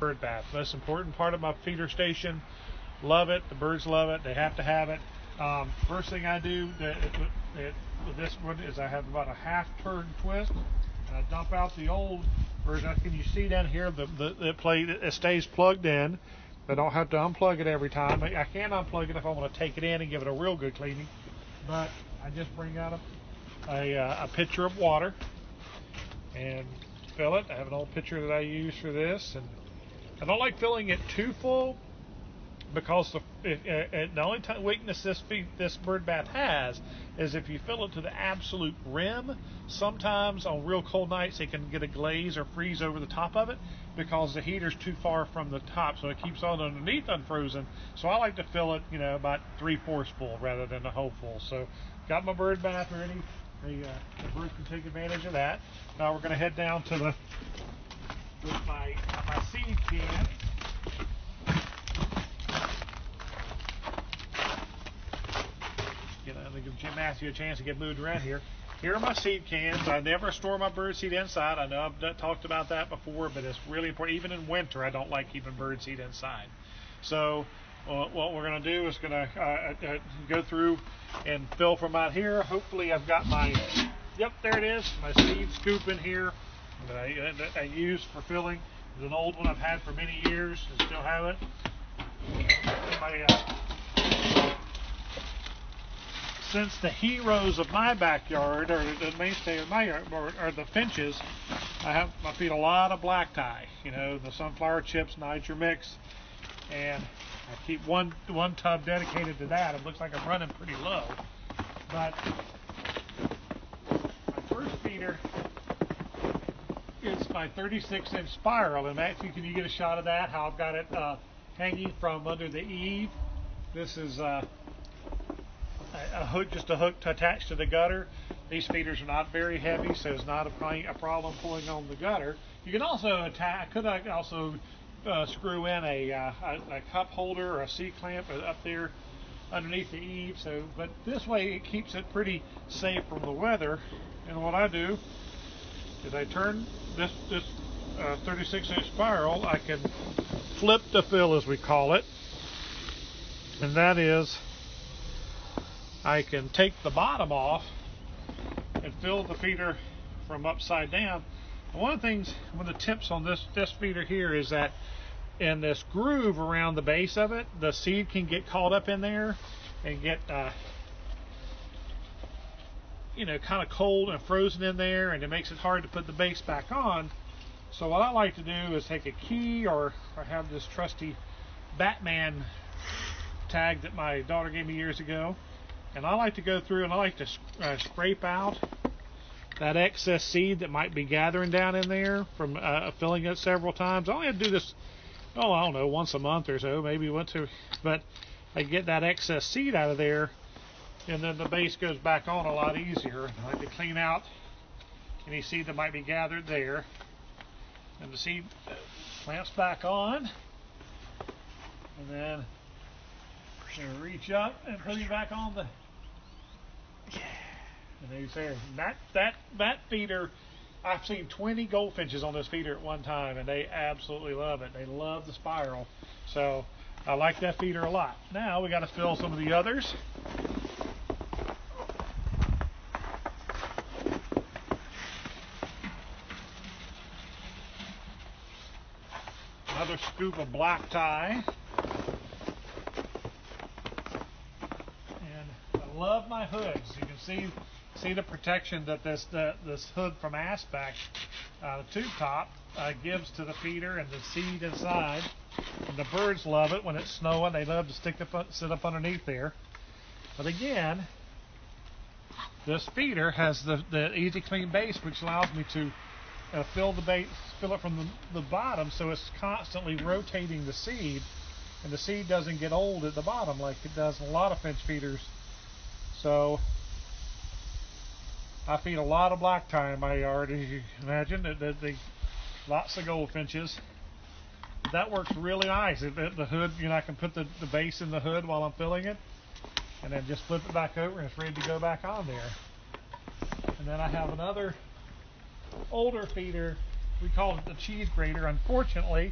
bird bath. Most important part of my feeder station. Love it. The birds love it. They have to have it. First thing I do with this one is I have about a half turn twist, and I dump out the old version. Can you see down here the plate? It stays plugged in. I don't have to unplug it every time. I can unplug it if I want to take it in and give it a real good cleaning. But I just bring out a pitcher of water and fill it. I have an old pitcher that I use for this, and I don't like filling it too full, because the only weakness this bird bath has is if you fill it to the absolute rim. Sometimes on real cold nights it can get a glaze or freeze over the top of it because the heater's too far from the top, so it keeps on underneath unfrozen. So I like to fill it, about 3/4 full rather than the whole full. So got my bird bath ready. The birds can take advantage of that. Now we're going to head down to my seed can. To give Jim Matthew a chance to get moved around here. Here are my seed cans. I never store my bird seed inside. I know I've talked about that before, but it's really important. Even in winter, I don't like keeping bird seed inside. So what we're going to do is going to go through and fill from out here. Hopefully I've got yep, there it is, my seed scoop in here that I use for filling. It's an old one I've had for many years and still have it. Since the heroes of my backyard, or the mainstay of my yard, are the finches, I feed a lot of black tie. The sunflower chips, Nyjer mix, and I keep one tub dedicated to that. It looks like I'm running pretty low, but my first feeder is my 36-inch spiral, and actually, can you get a shot of that? How I've got it hanging from under the eave. This is just a hook attached to the gutter. These feeders are not very heavy, so it's not a problem pulling on the gutter. You can also screw in a cup holder or a C-clamp up there underneath the eave. But this way it keeps it pretty safe from the weather. And what I do is I turn this 36-inch spiral. I can flip the fill, as we call it, and that is, I can take the bottom off and fill the feeder from upside down. And one of the tips on this feeder here is that in this groove around the base of it, the seed can get caught up in there and get kind of cold and frozen in there, and it makes it hard to put the base back on. So what I like to do is take a key, or I have this trusty Batman tag that my daughter gave me years ago. And I like to go through and I like to scrape out that excess seed that might be gathering down in there from filling it several times. I only have to do this, I don't know, once a month or so, maybe once or, but I get that excess seed out of there, and then the base goes back on a lot easier. I like to clean out any seed that might be gathered there, and the seed clamps back on, and then reach up and put it back on the. And there's there. That feeder, I've seen 20 goldfinches on this feeder at one time, and they absolutely love it. They love the spiral, so I like that feeder a lot. Now we got to fill some of the others. Another scoop of black tie. Love my hoods. You can see the protection that this hood from Aspect, the tube top, gives to the feeder and the seed inside. And the birds love it when it's snowing. They love to sit up underneath there. But again, this feeder has the easy clean base, which allows me to fill it from the bottom, so it's constantly rotating the seed, and the seed doesn't get old at the bottom like it does in a lot of finch feeders. So I feed a lot of black tie in my yard, as you can imagine. Lots of goldfinches. That works really nice. The hood, I can put the base in the hood while I'm filling it, and then just flip it back over, and it's ready to go back on there. And then I have another older feeder. We call it the cheese grater. Unfortunately,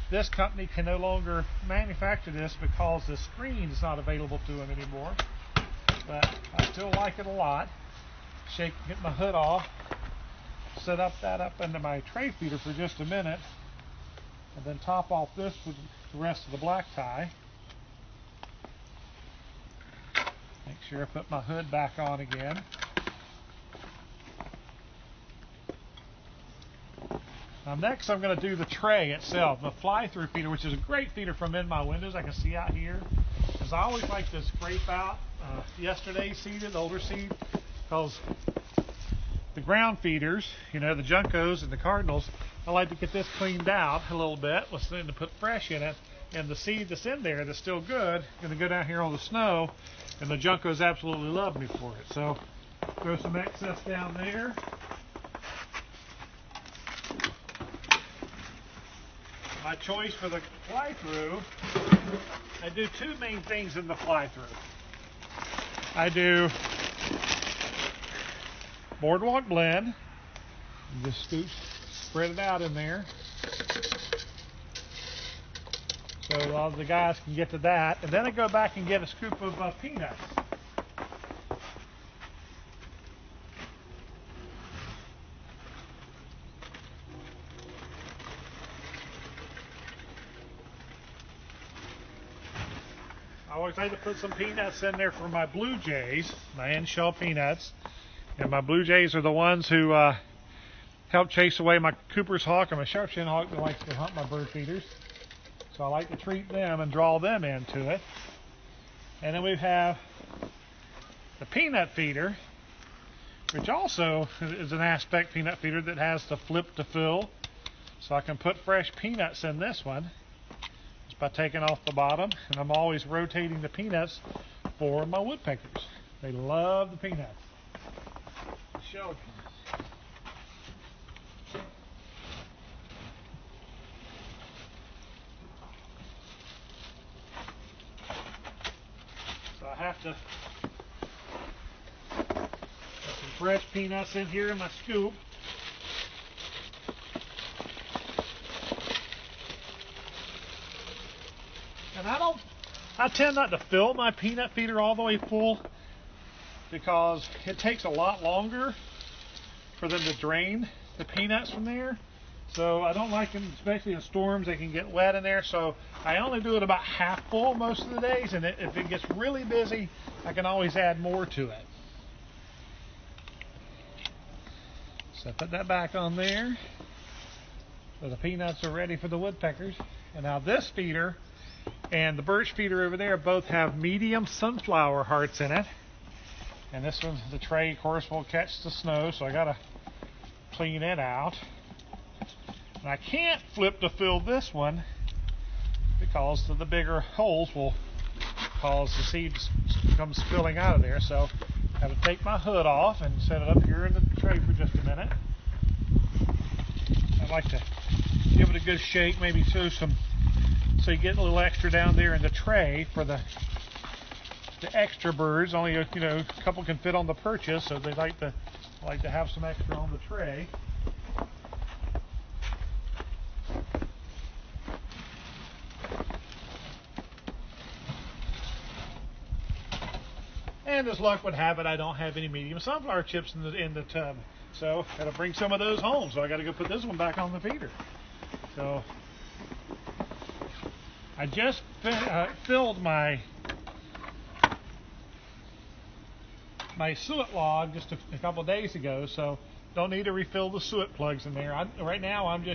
this company can no longer manufacture this because the screen is not available to them anymore. But I still like it a lot. Get my hood off, set that up into my tray feeder for just a minute, and then top off this with the rest of the black tie. Make sure I put my hood back on again. Now next I'm going to do the tray itself, the fly-through feeder, which is a great feeder from in my windows. I can see out here, because I always like to scrape out yesterday's seed, the older seed, because the ground feeders, you know, the Juncos and the Cardinals, I like to get this cleaned out a little bit, to put fresh in it, and the seed that's in there that's still good, going to go down here on the snow, and the Juncos absolutely love me for it. So throw some excess down there. My choice for the fly-through, I do two main things in the fly-through. I do Boardwalk Blend, and just spread it out in there, so a lot of the guys can get to that. And then I go back and get a scoop of peanuts. I always like to put some peanuts in there for my blue jays, my end-shell peanuts. And my blue jays are the ones who help chase away my Cooper's hawk or my sharp-shinned hawk that likes to hunt my bird feeders. So I like to treat them and draw them into it. And then we have the peanut feeder, which also is an aspect peanut feeder that has the flip to fill. So I can put fresh peanuts in this one by taking off the bottom, and I'm always rotating the peanuts for my woodpeckers. They love the peanuts. Shell peanuts. So I have to put some fresh peanuts in here in my scoop. And I tend not to fill my peanut feeder all the way full, because it takes a lot longer for them to drain the peanuts from there. So I don't like them, especially in storms, they can get wet in there. So I only do it about half full most of the days, and if it gets really busy, I can always add more to it. So I put that back on there. So the peanuts are ready for the woodpeckers. And now this feeder and the birch feeder over there both have medium sunflower hearts in it. And this one, the tray, of course, will catch the snow, so I gotta clean it out. And I can't flip to fill this one because the bigger holes will cause the seeds to come spilling out of there. So I have to take my hood off and set it up here in the tray for just a minute. I like to give it a good shake, maybe throw some, so you get a little extra down there in the tray for the extra birds. Only a couple can fit on the purchase, so they like to have some extra on the tray. And as luck would have it, I don't have any medium sunflower chips in the tub, so I gotta bring some of those home. So I gotta go put this one back on the feeder. So I just filled my suet log just a couple days ago, so don't need to refill the suet plugs in there. Right now I'm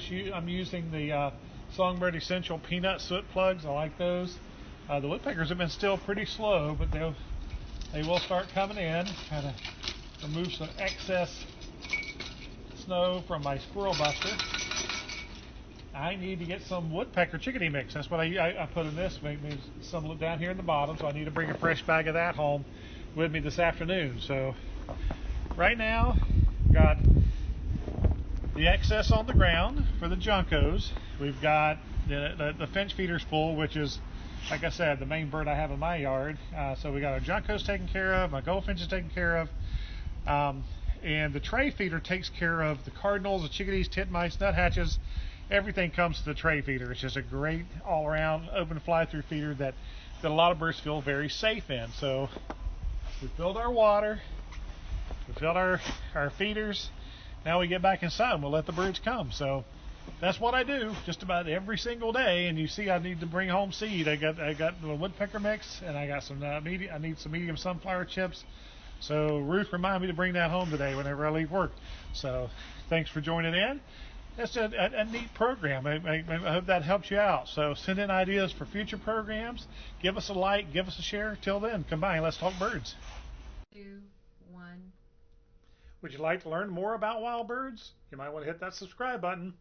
using the Songbird Essential Peanut Suet plugs. I like those. The woodpeckers have been still pretty slow, but they will start coming in. Kind of remove some excess snow from my squirrel buster. I need to get some woodpecker chickadee mix. That's what I put in this. Maybe some down here in the bottom, so I need to bring a fresh bag of that home with me this afternoon. So right now, got the excess on the ground for the Juncos. We've got the finch feeders full, which is, like I said, the main bird I have in my yard. So we got our Juncos taken care of, my goldfinches taken care of, and the tray feeder takes care of the cardinals, the chickadees, titmice, nuthatches, everything comes to the tray feeder. It's just a great all-around open fly-through feeder that a lot of birds feel very safe in. So we filled our water, we filled our feeders. Now we get back inside and we'll let the birds come. So that's what I do just about every single day. And you see, I need to bring home seed. I got the woodpecker mix, and I got some I need some medium sunflower chips. So Ruth reminded me to bring that home today whenever I leave work. So thanks for joining in. That's a neat program. I hope that helps you out. So send in ideas for future programs. Give us a like, give us a share. Till then, come by and let's talk birds. 2, 1. Would you like to learn more about wild birds? You might want to hit that subscribe button.